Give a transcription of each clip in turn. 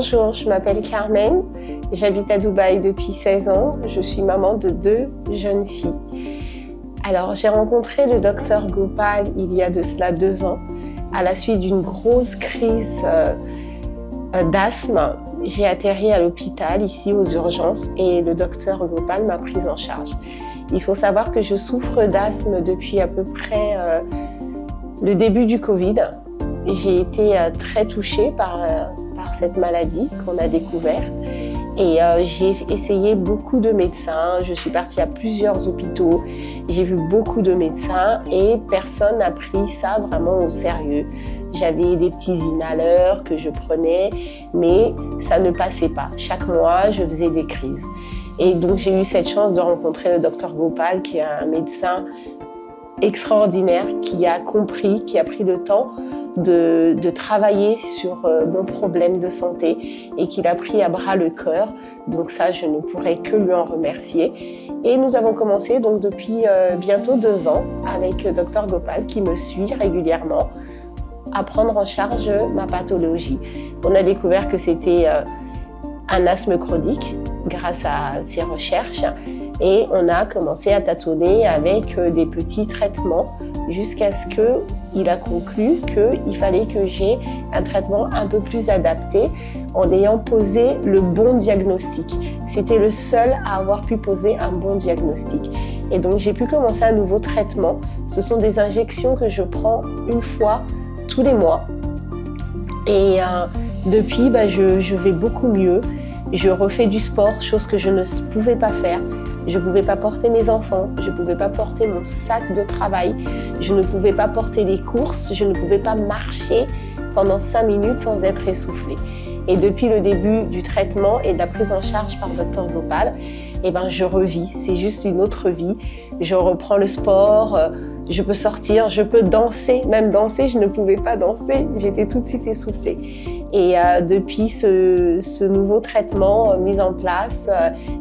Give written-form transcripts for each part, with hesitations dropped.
Bonjour, je m'appelle Carmen, j'habite à Dubaï depuis 16 ans, je suis maman de 2 jeunes filles. Alors j'ai rencontré le docteur Gopal il y a de cela 2 ans, à la suite d'une grosse crise d'asthme. J'ai atterri à l'hôpital, ici aux urgences, et le docteur Gopal m'a prise en charge. Il faut savoir que je souffre d'asthme depuis à peu près le début du Covid. J'ai été très touchée par cette maladie qu'on a découvert et j'ai essayé beaucoup de médecins. Je suis partie à plusieurs hôpitaux, j'ai vu beaucoup de médecins et personne n'a pris ça vraiment au sérieux. J'avais des petits inhaleurs que je prenais, mais ça ne passait pas. Chaque mois, je faisais des crises. Et donc j'ai eu cette chance de rencontrer le docteur Gopal, qui est un médecin extraordinaire, qui a compris, qui a pris le temps de travailler sur mon problème de santé et qu'il a pris à bras le cœur. Donc ça, je ne pourrais que lui en remercier. Et nous avons commencé donc depuis bientôt 2 ans avec le docteur Gopal, qui me suit régulièrement, à prendre en charge ma pathologie. On a découvert que c'était un asthme chronique grâce à ses recherches et on a commencé à tâtonner avec des petits traitements jusqu'à ce qu'il a conclu qu'il fallait que j'ai un traitement un peu plus adapté en ayant posé le bon diagnostic. C'était le seul à avoir pu poser un bon diagnostic. Et donc j'ai pu commencer un nouveau traitement. Ce sont des injections que je prends une fois tous les mois. Et depuis, je vais beaucoup mieux. Je refais du sport, chose que je ne pouvais pas faire. Je ne pouvais pas porter mes enfants, je ne pouvais pas porter mon sac de travail, je ne pouvais pas porter les courses, je ne pouvais pas marcher pendant 5 minutes sans être essoufflée. Et depuis le début du traitement et de la prise en charge par Dr Gopal, je revis, c'est juste une autre vie. Je reprends le sport, je peux sortir, je peux danser. Même danser, je ne pouvais pas danser, j'étais tout de suite essoufflée. Et depuis ce nouveau traitement mis en place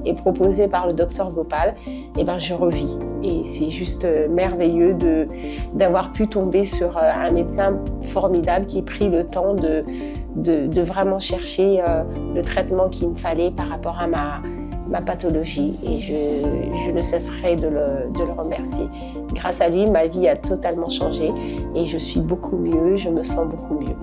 et proposé par le docteur Gopal, je revis. Et c'est juste merveilleux d'avoir pu tomber sur un médecin formidable qui a pris le temps de vraiment chercher le traitement qu'il me fallait par rapport à ma pathologie, et je ne cesserai de le remercier. Grâce à lui, ma vie a totalement changé et je suis beaucoup mieux, je me sens beaucoup mieux.